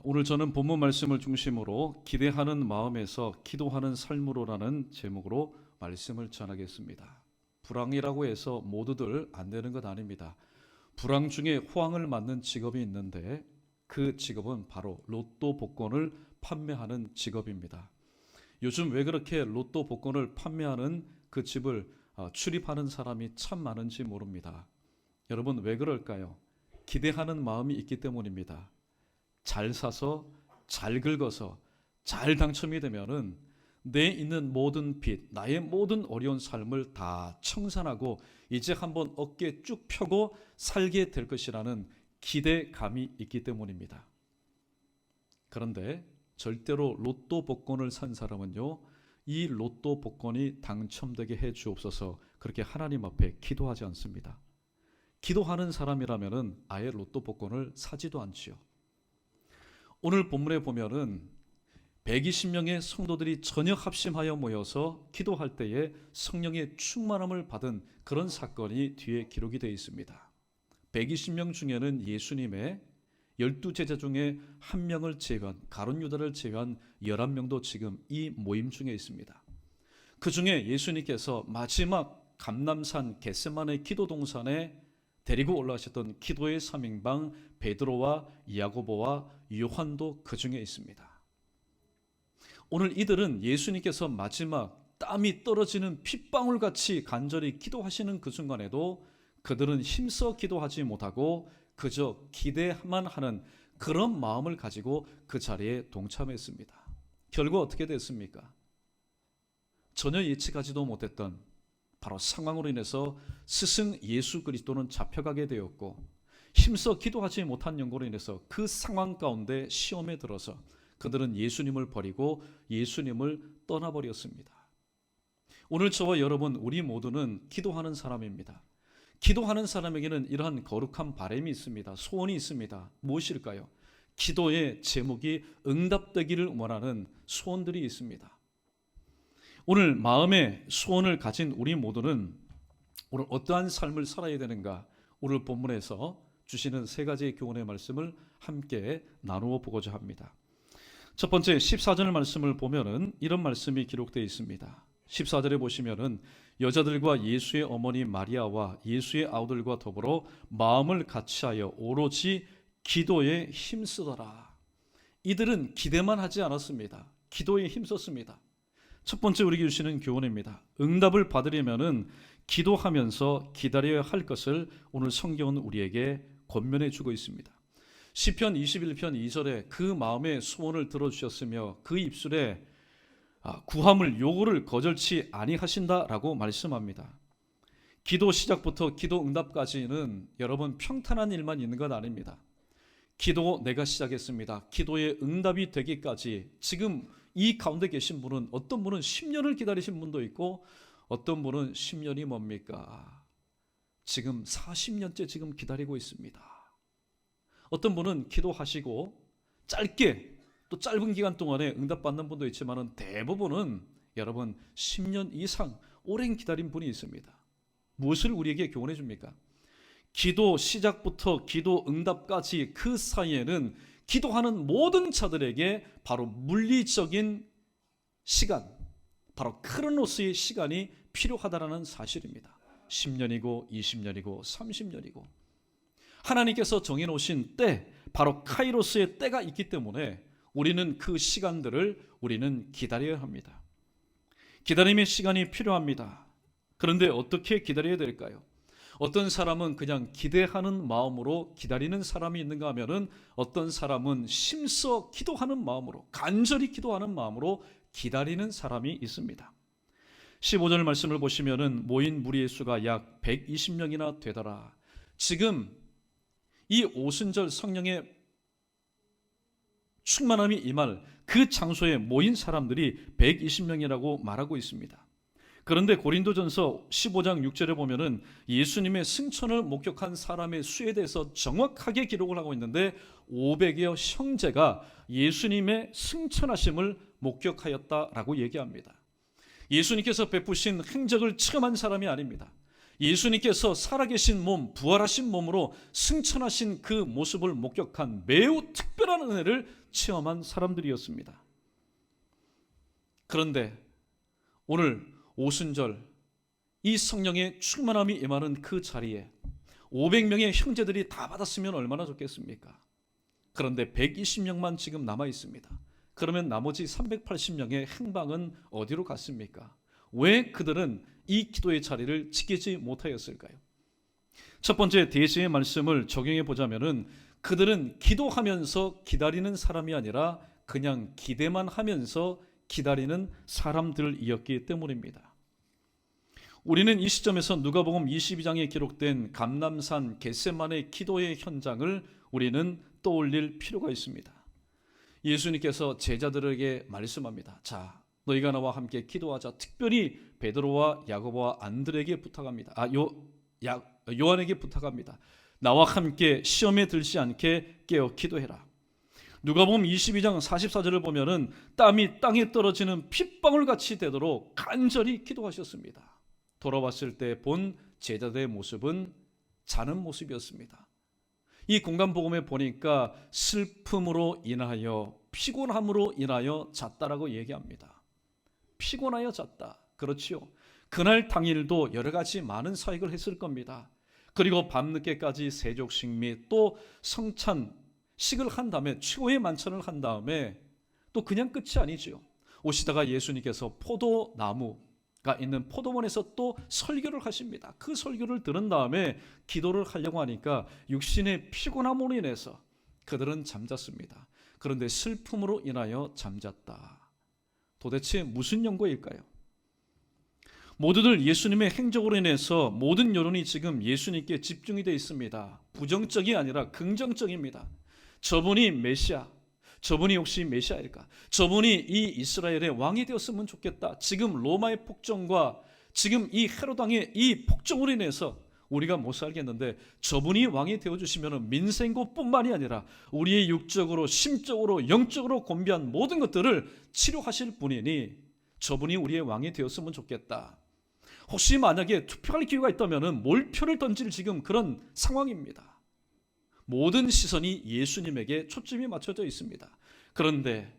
오늘 저는 본문 말씀을 중심으로 기대하는 마음에서 기도하는 삶으로라는 제목으로 말씀을 전하겠습니다. 불황이라고 해서 모두들 안 되는 것 아닙니다. 불황 중에 호황을 맞는 직업이 있는데 그 직업은 바로 로또 복권을 판매하는 직업입니다. 요즘 왜 그렇게 로또 복권을 판매하는 그 집을 출입하는 사람이 참 많은지 모릅니다. 여러분 왜 그럴까요? 기대하는 마음이 있기 때문입니다. 잘 사서 잘 긁어서 잘 당첨이 되면은 내 있는 모든 빚, 나의 모든 어려운 삶을 다 청산하고 이제 한번 어깨 쭉 펴고 살게 될 것이라는 기대감이 있기 때문입니다. 그런데 절대로 로또 복권을 산 사람은요, 이 로또 복권이 당첨되게 해 주옵소서 그렇게 하나님 앞에 기도하지 않습니다. 기도하는 사람이라면은 아예 로또 복권을 사지도 않지요. 오늘 본문에 보면은 120명의 성도들이 저녁 합심하여 모여서 기도할 때에 성령의 충만함을 받은 그런 사건이 뒤에 기록이 되어 있습니다. 120명 중에는 예수님의 12제자 중에 한 명을 제외한 가룟 유다를 제외한 11명도 지금 이 모임 중에 있습니다. 그 중에 예수님께서 마지막 감람산 겟세마네 기도 동산에 데리고 올라가셨던 기도의 3인방 베드로와 야고보와 요한도 그 중에 있습니다. 오늘 이들은 예수님께서 마지막 땀이 떨어지는 핏방울같이 간절히 기도하시는 그 순간에도 그들은 힘써 기도하지 못하고 그저 기대만 하는 그런 마음을 가지고 그 자리에 동참했습니다. 결국 어떻게 됐습니까? 전혀 예측하지도 못했던 바로 상황으로 인해서 스승 예수 그리스도는 잡혀가게 되었고, 힘써 기도하지 못한 연고로 인해서 그 상황 가운데 시험에 들어서 그들은 예수님을 버리고 예수님을 떠나버렸습니다. 오늘 저와 여러분 우리 모두는 기도하는 사람입니다. 기도하는 사람에게는 이러한 거룩한 바람이 있습니다. 소원이 있습니다. 무엇일까요? 기도의 제목이 응답되기를 원하는 소원들이 있습니다. 오늘 마음의 소원을 가진 우리 모두는 오늘 어떠한 삶을 살아야 되는가? 오늘 본문에서 주시는 세 가지의 교훈의 말씀을 함께 나누어 보고자 합니다. 첫 번째 14절 말씀을 보면은 이런 말씀이 기록되어 있습니다. 14절에 보시면은 여자들과 예수의 어머니 마리아와 예수의 아우들과 더불어 마음을 같이하여 오로지 기도에 힘쓰더라. 이들은 기대만 하지 않았습니다. 기도에 힘썼습니다. 첫 번째 우리에게 주시는 교훈입니다. 응답을 받으려면은 기도하면서 기다려야 할 것을 오늘 성경은 우리에게 권면해 주고 있습니다. 시편 21편 2절에 그 마음의 소원을 들어주셨으며 그 입술에 구함을 요구를 거절치 아니하신다라고 말씀합니다. 기도 시작부터 기도 응답까지는 여러분 평탄한 일만 있는 건 아닙니다. 기도 내가 시작했습니다. 기도의 응답이 되기까지 지금 이 가운데 계신 분은 어떤 분은 10년을 기다리신 분도 있고 어떤 분은 10년이 뭡니까? 지금 40년째 지금 기다리고 있습니다. 어떤 분은 기도하시고 짧게 또 짧은 기간 동안에 응답받는 분도 있지만 대부분은 여러분 10년 이상 오랜 기다린 분이 있습니다. 무엇을 우리에게 교훈해 줍니까? 기도 시작부터 기도 응답까지 그 사이에는 기도하는 모든 자들에게 바로 물리적인 시간, 바로 크로노스의 시간이 필요하다는 사실입니다. 10년이고 20년이고 30년이고 하나님께서 정해놓으신 때, 바로 카이로스의 때가 있기 때문에 우리는 그 시간들을 우리는 기다려야 합니다. 기다림의 시간이 필요합니다. 그런데 어떻게 기다려야 될까요? 어떤 사람은 그냥 기대하는 마음으로 기다리는 사람이 있는가 하면은 어떤 사람은 심써 기도하는 마음으로, 간절히 기도하는 마음으로 기다리는 사람이 있습니다. 15절 말씀을 보시면은 모인 무리의 수가 약 120명이나 되더라. 지금 이 오순절 성령의 충만함이 임할 그 장소에 모인 사람들이 120명이라고 말하고 있습니다. 그런데 고린도전서 15장 6절에 보면은 예수님의 승천을 목격한 사람의 수에 대해서 정확하게 기록을 하고 있는데 500여 형제가 예수님의 승천하심을 목격하였다라고 얘기합니다. 예수님께서 베푸신 행적을 체험한 사람이 아닙니다. 예수님께서 살아계신 몸, 부활하신 몸으로 승천하신 그 모습을 목격한 매우 특별한 은혜를 체험한 사람들이었습니다. 그런데 오늘 오순절 이 성령의 충만함이 임하는 그 자리에 500명의 형제들이 다 받았으면 얼마나 좋겠습니까? 그런데 120명만 지금 남아 있습니다. 그러면 나머지 380명의 행방은 어디로 갔습니까? 왜 그들은 이 기도의 자리를 지키지 못하였을까요? 첫 번째 대지의 말씀을 적용해 보자면은 그들은 기도하면서 기다리는 사람이 아니라 그냥 기대만 하면서 기다리는 사람들이었기 때문입니다. 우리는 이 시점에서 누가복음 22장에 기록된 감람산 겟세마네 기도의 현장을 우리는 떠올릴 필요가 있습니다. 예수님께서 제자들에게 말씀합니다. 자, 너희가 나와 함께 기도하자. 특별히 베드로와 야고보와 안드레에게 부탁합니다. 요한에게 부탁합니다. 나와 함께 시험에 들지 않게 깨어 기도해라. 누가복음 22장 44절을 보면은 땀이 땅에 떨어지는 핏방울 같이 되도록 간절히 기도하셨습니다. 돌아왔을 때 본 제자들의 모습은 자는 모습이었습니다. 이 공간 복음에 보니까 슬픔으로 인하여 피곤함으로 인하여 잤다라고 얘기합니다. 피곤하여 잤다. 그렇지요. 그날 당일도 여러 가지 많은 사역을 했을 겁니다. 그리고 밤늦게까지 세족식 및 또 성찬식을 한 다음에 최후의 만찬을 한 다음에 또 그냥 끝이 아니죠. 오시다가 예수님께서 포도나무가 있는 포도원에서 또 설교를 하십니다. 그 설교를 들은 다음에 기도를 하려고 하니까 육신의 피곤함으로 인해서 그들은 잠잤습니다. 그런데 슬픔으로 인하여 잠잤다. 도대체 무슨 연고일까요? 모두들 예수님의 행적으로 인해서 모든 여론이 지금 예수님께 집중이 되어 있습니다. 부정적이 아니라 긍정적입니다. 저분이 메시아, 저분이 혹시 메시아일까? 저분이 이 이스라엘의 왕이 되었으면 좋겠다. 지금 로마의 폭정과 지금 이 헤롯 왕의 이 폭정으로 인해서 우리가 못 살겠는데 저분이 왕이 되어주시면 민생고뿐만이 아니라 우리의 육적으로 심적으로 영적으로 곤비한 모든 것들을 치료하실 분이니 저분이 우리의 왕이 되었으면 좋겠다. 혹시 만약에 투표할 기회가 있다면 몰표를 던질 지금 그런 상황입니다. 모든 시선이 예수님에게 초점이 맞춰져 있습니다. 그런데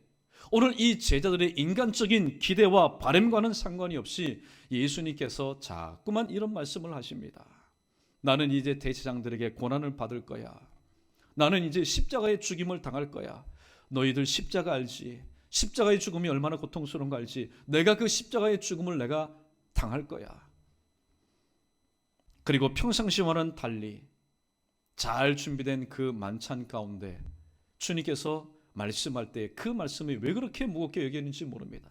오늘 이 제자들의 인간적인 기대와 바람과는 상관이 없이 예수님께서 자꾸만 이런 말씀을 하십니다. 나는 이제 대제사장들에게 고난을 받을 거야. 나는 이제 십자가의 죽임을 당할 거야. 너희들 십자가 알지? 십자가의 죽음이 얼마나 고통스러운 거 알지? 내가 그 십자가의 죽음을 내가 당할 거야. 그리고 평상시와는 달리 잘 준비된 그 만찬 가운데 주님께서 말씀할 때 그 말씀이 왜 그렇게 무겁게 여기는지 모릅니다.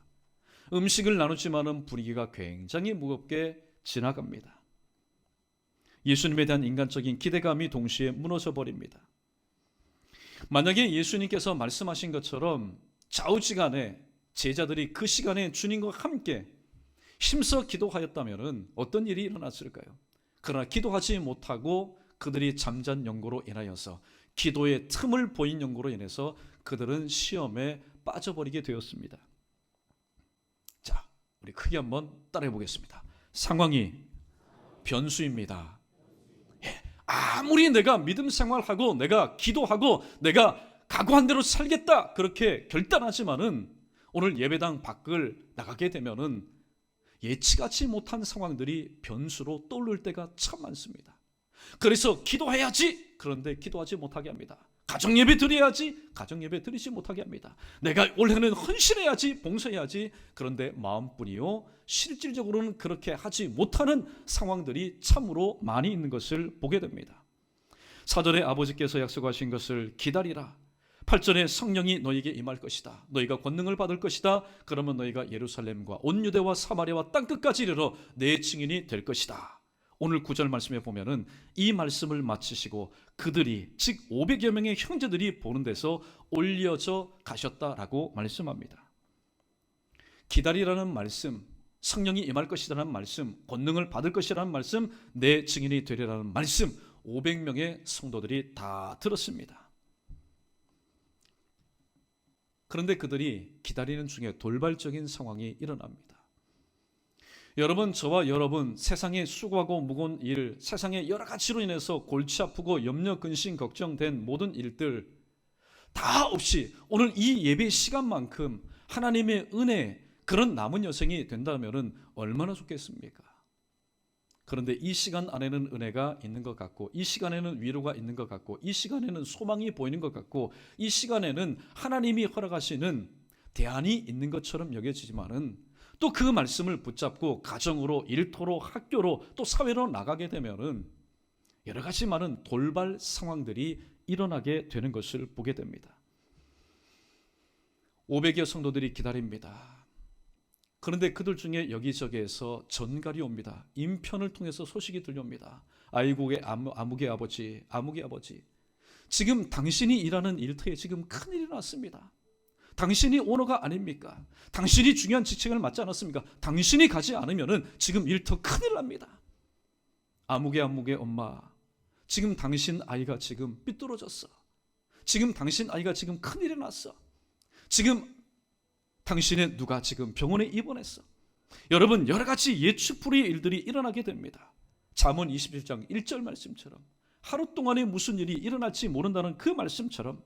음식을 나누지만은 분위기가 굉장히 무겁게 지나갑니다. 예수님에 대한 인간적인 기대감이 동시에 무너져 버립니다. 만약에 예수님께서 말씀하신 것처럼 좌우지간에 제자들이 그 시간에 주님과 함께 힘써 기도하였다면 어떤 일이 일어났을까요? 그러나 기도하지 못하고 그들이 잠잔 연고로 인하여서 기도의 틈을 보인 연고로 인해서 그들은 시험에 빠져버리게 되었습니다. 자, 우리 크게 한번 따라해 보겠습니다. 상황이 변수입니다. 아무리 내가 믿음 생활하고 내가 기도하고 내가 각오한 대로 살겠다 그렇게 결단하지만은 오늘 예배당 밖을 나가게 되면은 예치하지 못한 상황들이 변수로 떠오를 때가 참 많습니다. 그래서 기도해야지. 그런데 기도하지 못하게 합니다. 가정예배 드려야지. 가정예배 드리지 못하게 합니다. 내가 올해는 헌신해야지. 봉사해야지. 그런데 마음뿐이요 실질적으로는 그렇게 하지 못하는 상황들이 참으로 많이 있는 것을 보게 됩니다. 4절에 아버지께서 약속하신 것을 기다리라. 8절에 성령이 너희에게 임할 것이다. 너희가 권능을 받을 것이다. 그러면 너희가 예루살렘과 온 유대와 사마리아와 땅끝까지 이르러 내 증인이 될 것이다. 오늘 9절 말씀에 보면은 이 말씀을 마치시고 그들이 즉 500여 명의 형제들이 보는 데서 올려져 가셨다라고 말씀합니다. 기다리라는 말씀, 성령이 임할 것이라는 말씀, 권능을 받을 것이라는 말씀, 내 증인이 되리라는 말씀 500명의 성도들이 다 들었습니다. 그런데 그들이 기다리는 중에 돌발적인 상황이 일어납니다. 여러분, 저와 여러분, 세상에 수고하고 무거운 일, 세상의 여러 가지로 인해서 골치 아프고 염려, 근심, 걱정된 모든 일들 다 없이 오늘 이 예배 시간만큼 하나님의 은혜, 그런 남은 여생이 된다면 얼마나 좋겠습니까? 그런데 이 시간 안에는 은혜가 있는 것 같고, 이 시간에는 위로가 있는 것 같고, 이 시간에는 소망이 보이는 것 같고, 이 시간에는 하나님이 허락하시는 대안이 있는 것처럼 여겨지지만은 또 그 말씀을 붙잡고 가정으로, 일터로, 학교로, 또 사회로 나가게 되면은 여러 가지 많은 돌발 상황들이 일어나게 되는 것을 보게 됩니다. 500여 성도들이 기다립니다. 그런데 그들 중에 여기저기에서 전갈이 옵니다. 인편을 통해서 소식이 들려옵니다. 아이고의 아무개 아버지, 아무개 아버지, 지금 당신이 일하는 일터에 지금 큰일이 났습니다. 당신이 오너가 아닙니까? 당신이 중요한 직책을 맡지 않았습니까? 당신이 가지 않으면 지금 일터 큰일 납니다. 아무개 엄마, 지금 당신 아이가 지금 삐뚤어졌어. 지금 당신 아이가 지금 큰일이 났어. 지금 당신의 누가 지금 병원에 입원했어. 여러분, 여러 가지 예측불이의 일들이 일어나게 됩니다. 잠언 21장 1절 말씀처럼, 하루 동안에 무슨 일이 일어날지 모른다는 그 말씀처럼,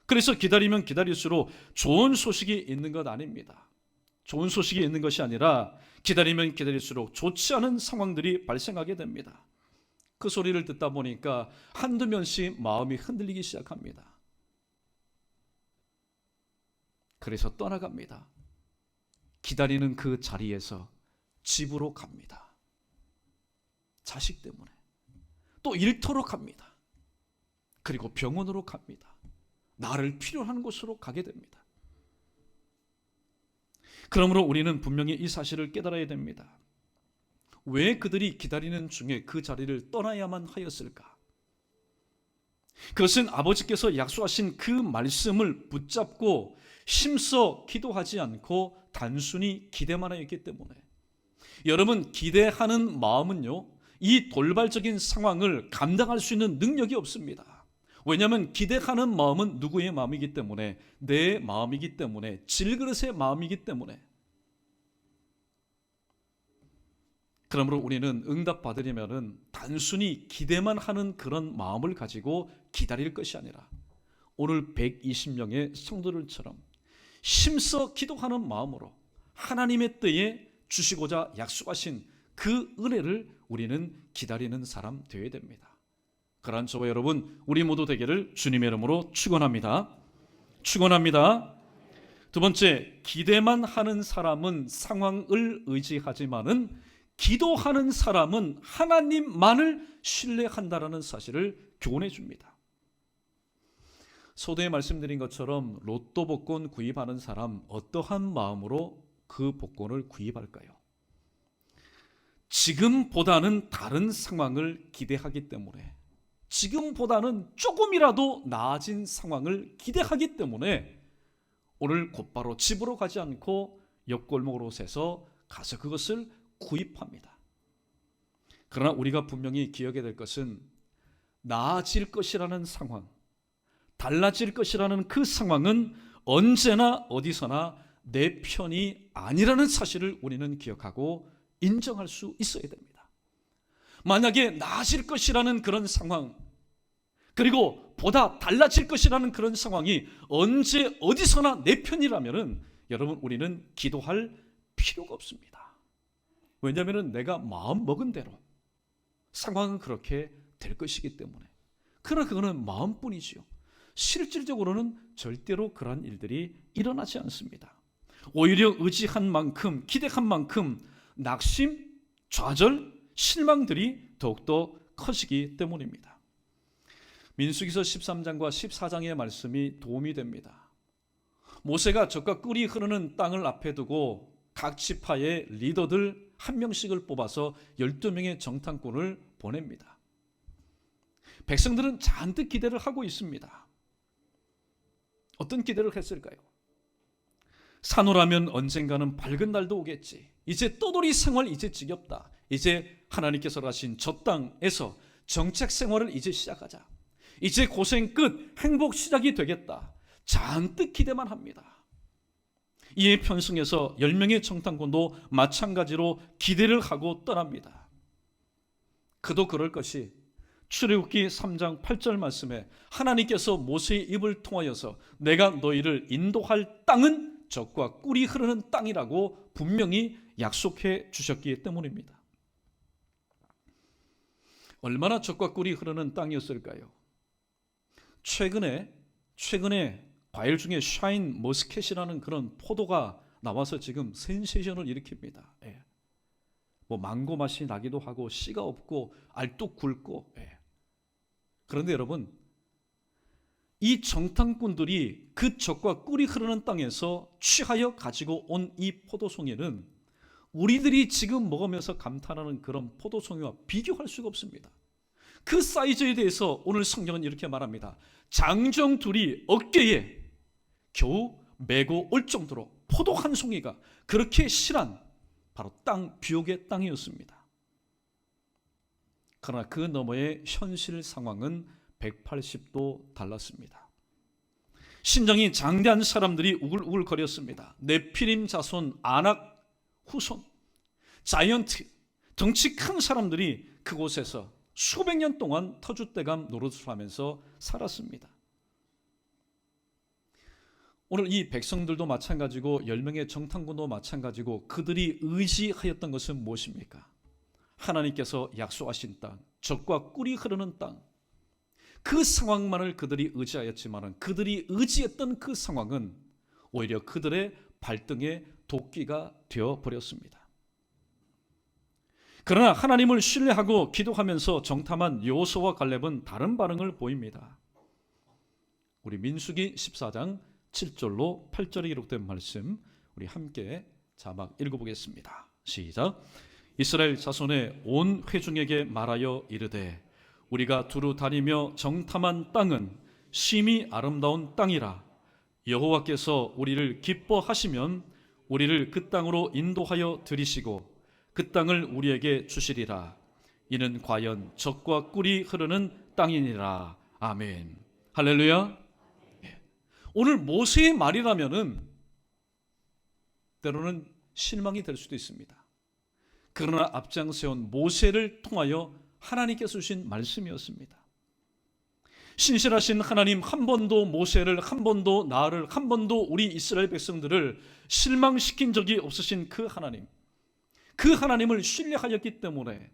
그래서 기다리면 기다릴수록 좋은 소식이 있는 것 아닙니다. 좋은 소식이 있는 것이 아니라 기다리면 기다릴수록 좋지 않은 상황들이 발생하게 됩니다. 그 소리를 듣다 보니까 한두 명씩 마음이 흔들리기 시작합니다. 그래서 떠나갑니다. 기다리는 그 자리에서 집으로 갑니다. 자식 때문에. 또 일터로 갑니다. 그리고 병원으로 갑니다. 나를 필요한 곳으로 가게 됩니다. 그러므로 우리는 분명히 이 사실을 깨달아야 됩니다. 왜 그들이 기다리는 중에 그 자리를 떠나야만 하였을까? 그것은 아버지께서 약속하신 그 말씀을 붙잡고 힘써 기도하지 않고 단순히 기대만 하였기 때문에, 여러분, 기대하는 마음은요, 이 돌발적인 상황을 감당할 수 있는 능력이 없습니다. 왜냐하면 기대하는 마음은 누구의 마음이기 때문에, 내 마음이기 때문에, 질그릇의 마음이기 때문에. 그러므로 우리는 응답받으려면 단순히 기대만 하는 그런 마음을 가지고 기다릴 것이 아니라 오늘 120명의 성도들처럼 힘써 기도하는 마음으로 하나님의 때에 주시고자 약속하신 그 은혜를 우리는 기다리는 사람 되어야 됩니다. 그러한 저와 여러분, 우리 모두 되기를 주님의 이름으로 축원합니다. 축원합니다. 두 번째, 기대만 하는 사람은 상황을 의지하지만은 기도하는 사람은 하나님만을 신뢰한다라는 사실을 교훈해 줍니다. 서두에 말씀드린 것처럼 로또 복권 구입하는 사람, 어떠한 마음으로 그 복권을 구입할까요? 지금보다는 다른 상황을 기대하기 때문에, 지금보다는 조금이라도 나아진 상황을 기대하기 때문에 오늘 곧바로 집으로 가지 않고 옆골목으로 새서 가서 그것을 구입합니다. 그러나 우리가 분명히 기억해야 될 것은 나아질 것이라는 상황, 달라질 것이라는 그 상황은 언제나 어디서나 내 편이 아니라는 사실을 우리는 기억하고 인정할 수 있어야 됩니다. 만약에 나아질 것이라는 그런 상황, 그리고 보다 달라질 것이라는 그런 상황이 언제 어디서나 내 편이라면 여러분, 우리는 기도할 필요가 없습니다. 왜냐하면 내가 마음 먹은 대로 상황은 그렇게 될 것이기 때문에. 그러나 그거는 마음뿐이지요. 실질적으로는 절대로 그러한 일들이 일어나지 않습니다. 오히려 의지한 만큼, 기대한 만큼 낙심, 좌절, 실망들이 더욱더 커지기 때문입니다. 민수기서 13장과 14장의 말씀이 도움이 됩니다. 모세가 적과 꿀이 흐르는 땅을 앞에 두고 각 지파의 리더들 한 명씩을 뽑아서 12명의 정탐꾼을 보냅니다. 백성들은 잔뜩 기대를 하고 있습니다. 어떤 기대를 했을까요? 산호라면 언젠가는 밝은 날도 오겠지. 이제 떠돌이 생활 이제 지겹다. 이제 하나님께서 하신 저 땅에서 정책 생활을 이제 시작하자. 이제 고생 끝, 행복 시작이 되겠다. 잔뜩 기대만 합니다. 이에 편승해서 10명의 정탐꾼도 마찬가지로 기대를 하고 떠납니다. 그도 그럴 것이 출애굽기 3장 8절 말씀에 하나님께서 모세의 입을 통하여서 내가 너희를 인도할 땅은 젖과 꿀이 흐르는 땅이라고 분명히 약속해 주셨기 때문입니다. 얼마나 젖과 꿀이 흐르는 땅이었을까요? 최근에 과일 중에 샤인 머스켓이라는 그런 포도가 나와서 지금 센세이션을 일으킵니다. 예. 뭐 망고 맛이 나기도 하고 씨가 없고 알뚝 굵고. 예. 그런데 여러분, 이 정탐꾼들이 그 젖과 꿀이 흐르는 땅에서 취하여 가지고 온 이 포도송이는 우리들이 지금 먹으면서 감탄하는 그런 포도송이와 비교할 수가 없습니다. 그 사이즈에 대해서 오늘 성경은 이렇게 말합니다. 장정 둘이 어깨에 겨우 메고 올 정도로 포도 한 송이가 그렇게 실한 바로 비옥의 땅이었습니다. 그러나 그 너머의 현실 상황은 180도 달랐습니다. 신정이 장대한 사람들이 우글우글거렸습니다. 네피림 자손, 아낙 후손, 자이언트, 덩치 큰 사람들이 그곳에서 수백 년 동안 터줏대감 노릇을 하면서 살았습니다. 오늘 이 백성들도 마찬가지고 10명의 정탐꾼도 마찬가지고 그들이 의지하였던 것은 무엇입니까? 하나님께서 약속하신 땅, 젖과 꿀이 흐르는 땅, 그 상황만을 그들이 의지하였지만 그들이 의지했던 그 상황은 오히려 그들의 발등에 도끼가 되어버렸습니다. 그러나 하나님을 신뢰하고 기도하면서 정탐한 여호수아와 갈렙은 다른 반응을 보입니다. 우리 민수기 14장 7절로 8절에 기록된 말씀 우리 함께 자막 읽어보겠습니다. 시작. 이스라엘 자손의 온 회중에게 말하여 이르되 우리가 두루 다니며 정탐한 땅은 심히 아름다운 땅이라. 여호와께서 우리를 기뻐하시면 우리를 그 땅으로 인도하여 들이시고 그 땅을 우리에게 주시리라. 이는 과연 젖과 꿀이 흐르는 땅이니라. 아멘. 할렐루야. 오늘 모세의 말이라면은 때로는 실망이 될 수도 있습니다. 그러나 앞장세운 모세를 통하여 하나님께서 주신 말씀이었습니다. 신실하신 하나님, 한 번도 모세를, 한 번도 나를, 한 번도 우리 이스라엘 백성들을 실망시킨 적이 없으신 그 하나님, 그 하나님을 신뢰하였기 때문에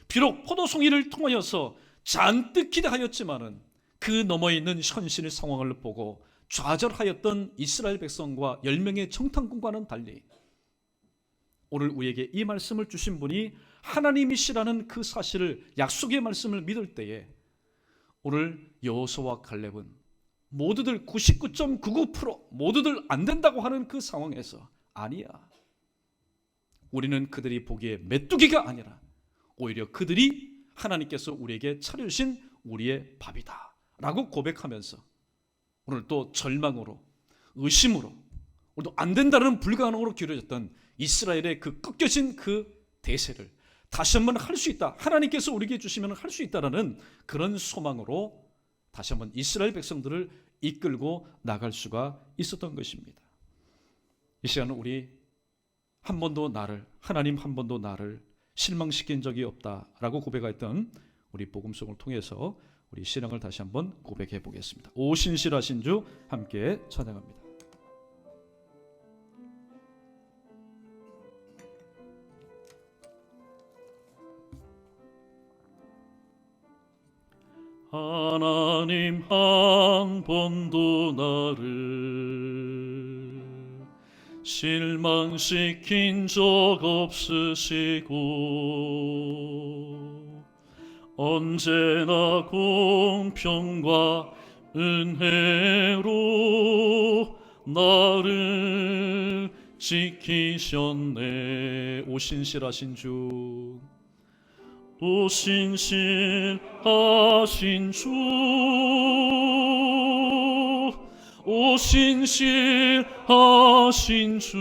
비록 포도송이를 통하여서 잔뜩 기대하였지만은 그 너머에 있는 현실 상황을 보고 좌절하였던 이스라엘 백성과 10명의 정탐꾼과는 달리 오늘 우리에게 이 말씀을 주신 분이 하나님이시라는 그 사실을, 약속의 말씀을 믿을 때에 오늘 여호수아와 갈렙은 모두들 99.99% 모두들 안 된다고 하는 그 상황에서 아니야, 우리는 그들이 보기에 메뚜기가 아니라 오히려 그들이 하나님께서 우리에게 차려주신 우리의 밥이다 라고 고백하면서 오늘 또 절망으로, 의심으로, 오늘도 안 된다는 불가능으로 기울어졌던 이스라엘의 그 꺾여진 그 대세를 다시 한번 할 수 있다, 하나님께서 우리에게 주시면 할 수 있다라는 그런 소망으로 다시 한번 이스라엘 백성들을 이끌고 나갈 수가 있었던 것입니다. 이 시간은 우리 한 번도 나를, 하나님 한 번도 나를 실망시킨 적이 없다라고 고백했던 우리 복음송을 통해서 우리 신앙을 다시 한번 고백해 보겠습니다. 오 신실하신 주 함께 찬양합니다. 하나님 한 번도 나를 실망시킨 적 없으시고 언제나 공평과 은혜로 나를 지키셨네. 오 신실하신 주, 오 신실하신 주, 오 신실하신 주,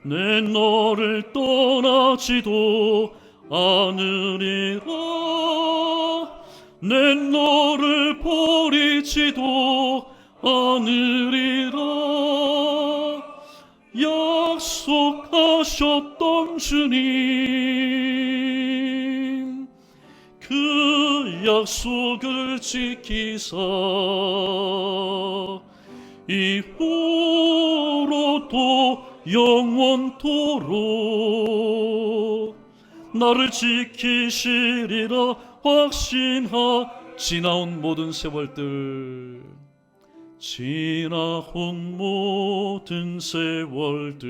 내 너를 떠나지도 않으리라. 내 너를 버리지도 않으리라. 약속하셨던 주님, 그 약속을 지키사 이후로도 영원토록 나를 지키시리라 확신하. 지나온 모든 세월들, 지나온 모든 세월들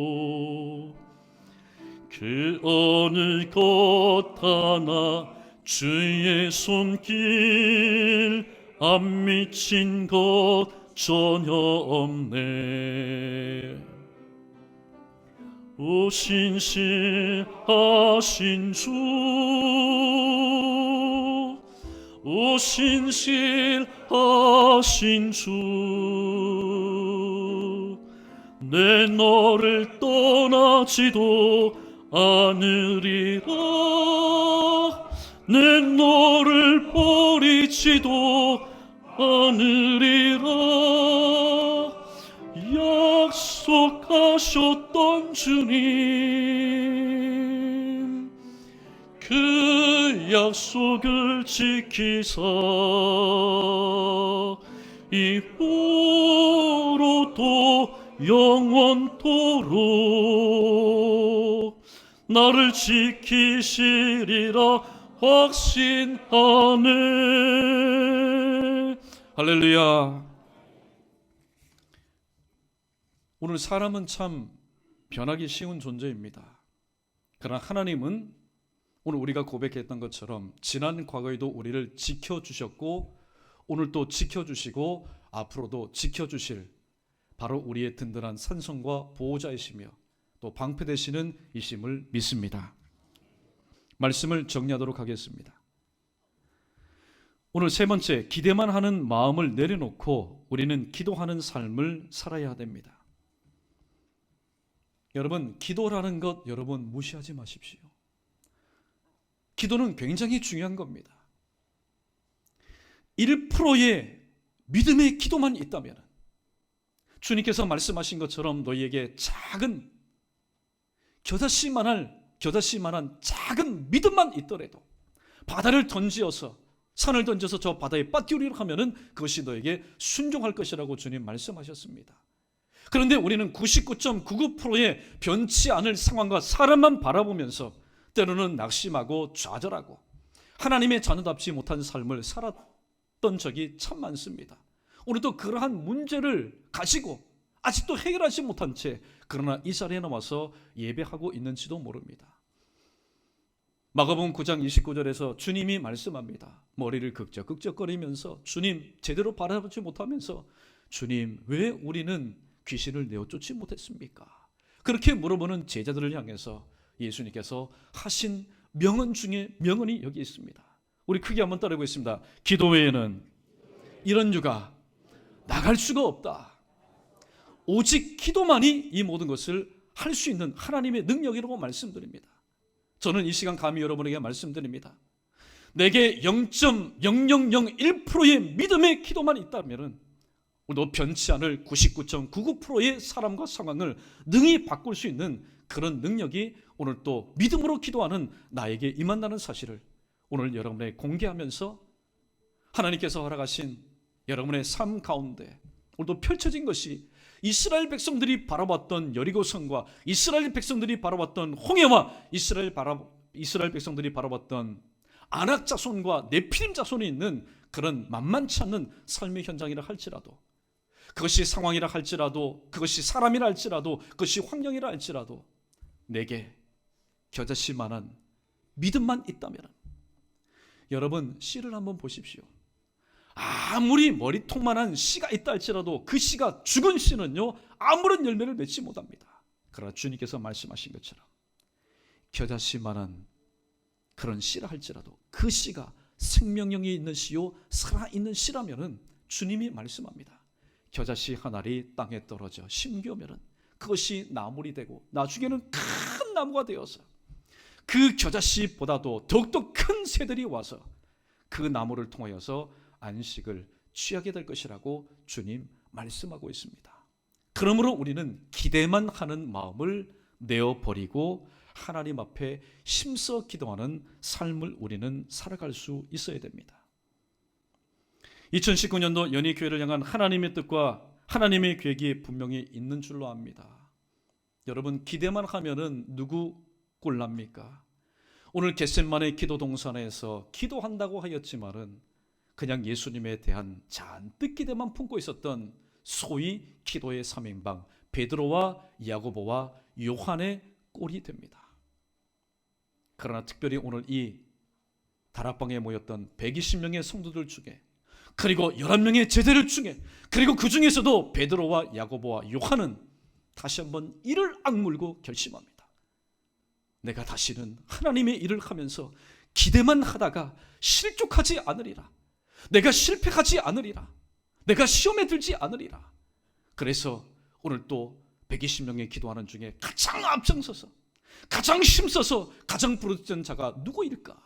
돌아보아도 그 어느 것 하나 주의 손길 안 미친 것 전혀 없네. 오 신실하신 주, 오 신실하신 주, 내 너를 떠나지도 않으리라. 내 너를 버리지도 않으리라. 약속하셨던 주님, 그 약속을 지키사 이후로도 영원토록 나를 지키시리라 확신하네. 할렐루야. 오늘 사람은 참 변하기 쉬운 존재입니다. 그러나 하나님은 오늘 우리가 고백했던 것처럼 지난 과거에도 우리를 지켜주셨고 오늘 또 지켜주시고 앞으로도 지켜주실 바로 우리의 든든한 산성과 보호자이시며 또 방패되시는 이심을 믿습니다. 말씀을 정리하도록 하겠습니다. 오늘 세 번째, 기대만 하는 마음을 내려놓고 우리는 기도하는 삶을 살아야 됩니다. 여러분, 기도라는 것 여러분 무시하지 마십시오. 기도는 굉장히 중요한 겁니다. 1%의 믿음의 기도만 있다면 주님께서 말씀하신 것처럼 너희에게 작은 겨자씨만한 작은 믿음만 있더라도 바다를 던지어서 산을 던져서 저 바다에 빠뜨리려 하면은 그것이 너에게 순종할 것이라고 주님 말씀하셨습니다. 그런데 우리는 99.99%의 변치 않을 상황과 사람만 바라보면서 때로는 낙심하고 좌절하고 하나님의 자녀답지 못한 삶을 살았던 적이 참 많습니다. 오늘도 그러한 문제를 가지고 아직도 해결하지 못한 채 그러나 이 자리에 나와서 예배하고 있는지도 모릅니다. 마가복음 9장 29절에서 주님이 말씀합니다. 머리를 극적극적거리면서 주님 제대로 바라보지 못하면서 주님 왜 우리는 귀신을 내어 쫓지 못했습니까? 그렇게 물어보는 제자들을 향해서 예수님께서 하신 명언 중에 명언이 여기 있습니다. 우리 크게 한번 따라해보겠습니다. 기도 외에는 이런 유가 나갈 수가 없다. 오직 기도만이 이 모든 것을 할 수 있는 하나님의 능력이라고 말씀드립니다. 저는 이 시간 감히 여러분에게 말씀드립니다. 내게 0.0001%의 믿음의 기도만 있다면 너 변치 않을 99.99%의 사람과 상황을 능히 바꿀 수 있는 그런 능력이 오늘 또 믿음으로 기도하는 나에게 임한다는 사실을 오늘 여러분에게 공개하면서 하나님께서 허락하신 여러분의 삶 가운데 오늘도 펼쳐진 것이 이스라엘 백성들이 바라봤던 여리고성과 이스라엘 백성들이 바라봤던 홍해와 이스라엘 백성들이 바라봤던 아낙 자손과 네피림 자손이 있는 그런 만만치 않는 삶의 현장이라 할지라도 그것이 상황이라 할지라도 그것이 사람이라 할지라도 그것이 환경이라 할지라도 내게 겨자씨만한 믿음만 있다면 여러분 씨를 한번 보십시오. 아무리 머리통만한 씨가 있다 할지라도 그 씨가 죽은 씨는요 아무런 열매를 맺지 못합니다. 그러나 주님께서 말씀하신 것처럼 겨자씨만한 그런 씨라 할지라도 그 씨가 생명력이 있는 씨요 살아있는 씨라면은 주님이 말씀합니다. 겨자씨 한 알이 땅에 떨어져 심겨면은 그것이 나물이 되고 나중에는 큰 나무가 되어서 그 겨자씨보다도 더욱더 큰 새들이 와서 그 나무를 통하여서 안식을 취하게 될 것이라고 주님 말씀하고 있습니다. 그러므로 우리는 기대만 하는 마음을 내어버리고 하나님 앞에 힘써 기도하는 삶을 우리는 살아갈 수 있어야 됩니다. 2019년도 연희교회를 향한 하나님의 뜻과 하나님의 계획이 분명히 있는 줄로 압니다. 여러분, 기대만 하면은 누구 꼴납니까? 오늘 겟셋마네 기도 동산에서 기도한다고 하였지만은 그냥 예수님에 대한 잔뜩 기대만 품고 있었던 소위 기도의 삼인방 베드로와 야고보와 요한의 꼴이 됩니다. 그러나 특별히 오늘 이 다락방에 모였던 120명의 성도들 중에, 그리고 11명의 제자들 중에, 그리고 그 중에서도 베드로와 야고보와 요한은 다시 한번 이를 악물고 결심합니다. 내가 다시는 하나님의 일을 하면서 기대만 하다가 실족하지 않으리라. 내가 실패하지 않으리라. 내가 시험에 들지 않으리라. 그래서 오늘 또 120명의 기도하는 중에 가장 앞장서서, 가장 힘써서, 가장 부르짖은 자가 누구일까?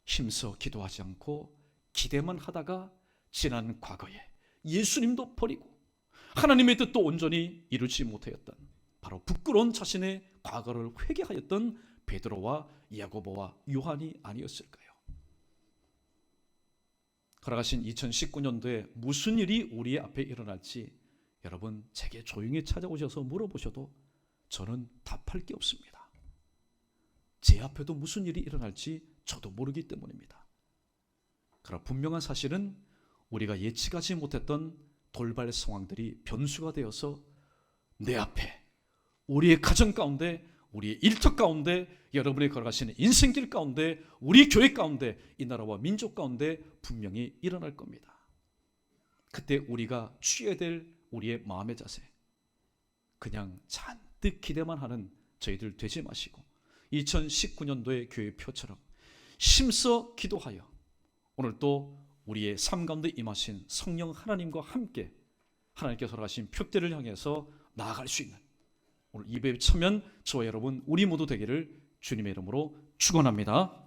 힘써 기도하지 않고 기대만 하다가 지난 과거에 예수님도 버리고 하나님의 뜻도 온전히 이루지 못하였던, 바로 부끄러운 자신의 과거를 회개하였던 베드로와 야고보와 요한이 아니었을까요? 걸어가신 2019년도에 무슨 일이 우리 앞에 일어날지 여러분 제게 조용히 찾아오셔서 물어보셔도 저는 답할 게 없습니다. 제 앞에도 무슨 일이 일어날지 저도 모르기 때문입니다. 그러나 분명한 사실은 우리가 예측하지 못했던 돌발 상황들이 변수가 되어서 내 앞에, 우리의 가정 가운데, 우리의 일터 가운데, 여러분이 걸어가시는 인생길 가운데, 우리 교회 가운데, 이 나라와 민족 가운데 분명히 일어날 겁니다. 그때 우리가 취해야 될 우리의 마음의 자세, 그냥 잔뜩 기대만 하는 저희들 되지 마시고 2019년도의 교회 표처럼 힘써 기도하여 오늘 또 우리의 삶 가운데 임하신 성령 하나님과 함께 하나님께서 허락하신 표대를 향해서 나아갈 수 있는 오늘 예배에 참여한 저와 여러분 우리 모두 되기를 주님의 이름으로 축원합니다.